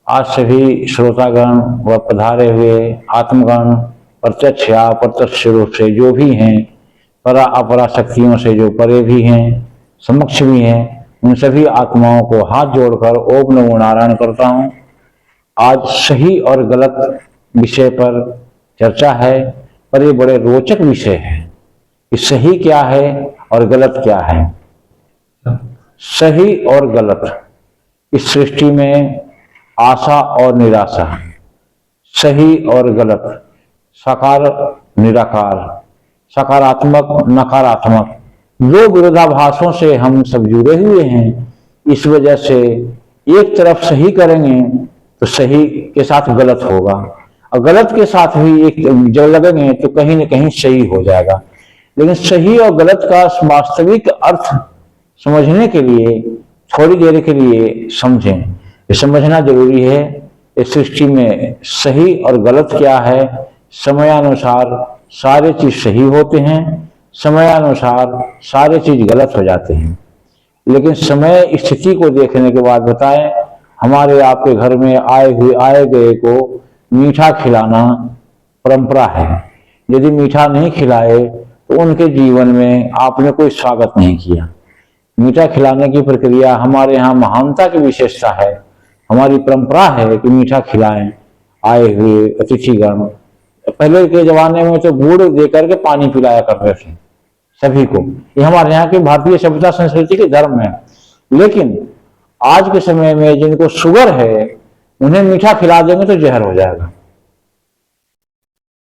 आज सभी श्रोतागण व पधारे हुए आत्मगण प्रत्यक्ष या अप्रत्यक्ष रूप से जो भी हैं, परा अपरा शक्तियों से जो परे भी हैं, समक्ष भी हैं, उन सभी आत्माओं को हाथ जोड़कर ओम नमो नारायण करता हूँ। आज सही और गलत विषय पर चर्चा है, पर ये बड़े रोचक विषय है कि सही क्या है और गलत क्या है। सही और गलत इस सृष्टि में, आशा और निराशा, सही और गलत, साकार निराकार, सकारात्मक नकारात्मक, दो विरोधाभासों से हम सब जुड़े हुए हैं। इस वजह से एक तरफ सही करेंगे तो सही के साथ गलत होगा, और गलत के साथ भी एक जब लगेंगे तो कहीं न कहीं सही हो जाएगा। लेकिन सही और गलत का वास्तविक अर्थ समझने के लिए थोड़ी देर के लिए समझें। ये समझना जरूरी है इस सृष्टि में सही और गलत क्या है। समयानुसार सारे चीज सही होते हैं, समयानुसार सारे चीज गलत हो जाते हैं। लेकिन समय स्थिति को देखने के बाद बताएं, हमारे आपके घर में आए गए को मीठा खिलाना परंपरा है। यदि मीठा नहीं खिलाए तो उनके जीवन में आपने कोई स्वागत नहीं किया। मीठा खिलाने की प्रक्रिया हमारे यहाँ महानता की विशेषता है। हमारी परंपरा है कि मीठा खिलाएं आए हुए अतिथिगण। पहले के जमाने में तो गुड़ देकर के पानी पिलाया करते थे सभी को। ये हमारे यहाँ की भारतीय सभ्यता संस्कृति के धर्म है। लेकिन आज के समय में जिनको शुगर है उन्हें मीठा खिला देंगे तो जहर हो जाएगा।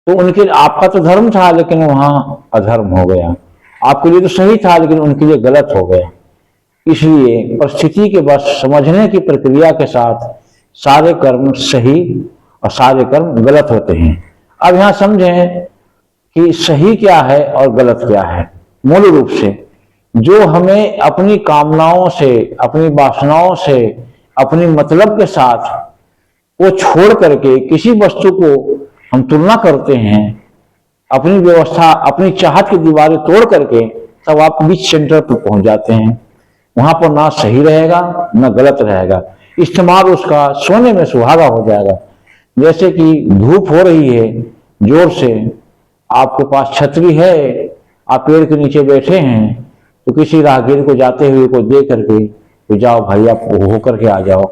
तो उनके आपका तो धर्म था लेकिन वहां अधर्म हो गया। आपके लिए तो सही था लेकिन उनके लिए गलत हो गया। इसलिए परिस्थिति के बस समझने की प्रक्रिया के साथ सारे कर्म सही और सारे कर्म गलत होते हैं। अब यहां समझें कि सही क्या है और गलत क्या है। मूल रूप से जो हमें अपनी कामनाओं से, अपनी वासनाओं से, अपनी मतलब के साथ वो छोड़ करके किसी वस्तु को हम तुलना करते हैं, अपनी व्यवस्था, अपनी चाहत की दीवारें तोड़ करके, तब आप बीच सेंटर पर पहुंच जाते हैं। वहां पर ना सही रहेगा ना गलत रहेगा, इस्तेमाल उसका सोने में सुहागा हो जाएगा। जैसे कि धूप हो रही है जोर से, आपके पास छतरी है, आप पेड़ के नीचे बैठे हैं, तो किसी राहगीर को जाते हुए को दे करके तो जाओ भाई आप हो करके आ जाओ,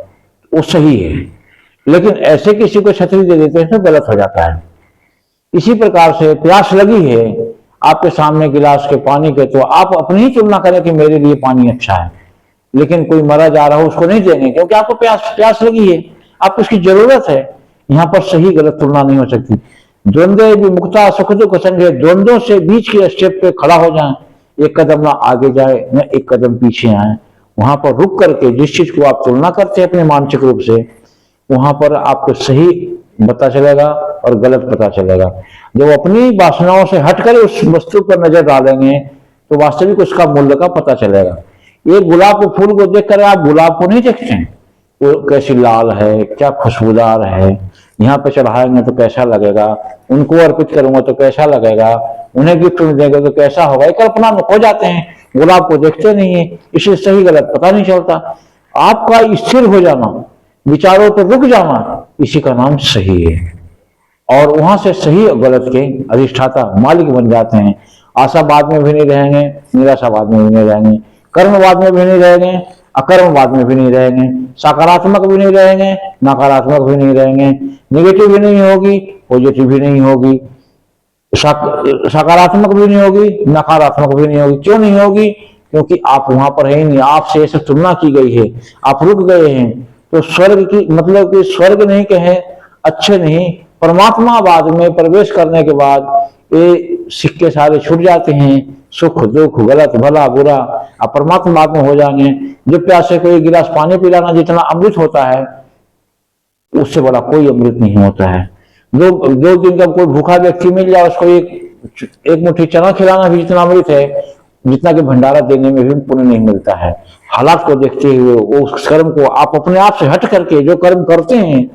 वो सही है। लेकिन ऐसे किसी को छतरी दे देते हैं तो गलत हो जाता है। इसी प्रकार से प्यास लगी है आपके सामने गिलास के पानी के, तो आप अपनी ही तुलना करें कि मेरे लिए पानी अच्छा है। लेकिन कोई मरा जा रहा हो उसको नहीं देंगे क्योंकि आपको प्यास लगी है, आपको उसकी जरूरत है। यहाँ पर सही गलत तुलना नहीं हो सकती। द्वंद्व विमुक्ता सुख दुख संगे, द्वंद्वों से बीच के स्टेप पे खड़ा हो जाए, एक कदम ना आगे जाए न एक कदम पीछे आए। वहां पर रुक करके जिस चीज को आप तुलना करते हैं अपने मानसिक रूप से, वहां पर आपको सही पता चलेगा और गलत पता चलेगा। जब अपनी वासनाओं से हटकर उस वस्तु पर नजर डालेंगे तो वास्तविक उसका मूल्य का पता चलेगा। एक गुलाब के फूल को देखकर आप गुलाब को नहीं देखते हैं, वो कैसी लाल है, क्या खुशबूदार है, यहाँ पे चढ़ाएंगे तो कैसा लगेगा, उनको अर्पित करूंगा तो कैसा लगेगा, उन्हें गिफ्ट में देंगे तो कैसा होगा, एक कल्पना में खो जाते हैं, गुलाब को देखते नहीं है। इसलिए सही गलत पता नहीं चलता। आपका स्थिर हो जाना, विचारों पर रुक जाना, इसी का नाम सही है। और वहां से सही और गलत के अधिष्ठाता मालिक बन जाते हैं। आशावाद में भी नहीं रहेंगे, निराशावाद में भी नहीं रहेंगे, कर्मवाद में भी नहीं रहेंगे, अकर्मवाद में भी नहीं रहेंगे, सकारात्मक भी नहीं रहेंगे, नकारात्मक भी नहीं रहेंगे, निगेटिव भी नहीं होगी, पॉजिटिव भी नहीं होगी, सकारात्मक भी नहीं होगी, नकारात्मक भी नहीं होगी। क्यों नहीं होगी? क्योंकि आप वहां पर है ही नहीं, आपसे ऐसे तुलना की गई है, आप रुक गए हैं। तो स्वर्ग की मतलब कि स्वर्ग नहीं कहे, अच्छे नहीं, परमात्मावाद में प्रवेश करने के बाद ये सिक्के सारे छूट जाते हैं। सुख दुख गलत भला बुरा आप परमात्मावाद में हो जाएंगे। जो प्यासे को एक गिलास पानी पिलाना जितना अमृत होता है, उससे बड़ा कोई अमृत नहीं होता है। दो दिन का कोई भूखा व्यक्ति मिल जाए, उसको एक मुट्ठी चना खिलाना भी जितना अमृत है, जितना कि भंडारा देने में भी पुण्य नहीं मिलता है। हालात को देखते हुए उस कर्म को आप अपने आप से हट करके जो कर्म करते हैं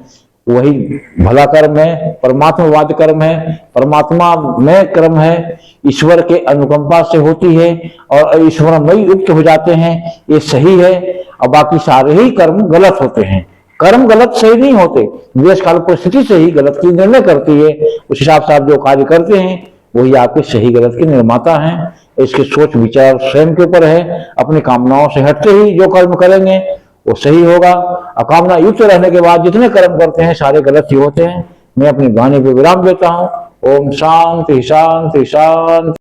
वही भला कर्म है, परमात्मावाद कर्म है, परमात्मा में कर्म है, ईश्वर के अनुकंपा से होती है और ईश्वरमयी युक्त हो जाते हैं, ये सही है। और बाकी सारे ही कर्म गलत होते हैं। कर्म गलत सही नहीं होते, देश काल परिस्थिति से ही गलत की निर्णय करती है। उस हिसाब से आप जो कार्य करते हैं वही आपके सही गलत के निर्माता हैं। इसके सोच विचार स्वयं के ऊपर है। अपनी कामनाओं से हटते ही जो कर्म करेंगे वो सही होगा। अकामना युक्त रहने के बाद जितने कर्म करते हैं सारे गलत ही होते हैं। मैं अपनी वाणी पे विराम देता हूँ। ओम शांति शांति शांति।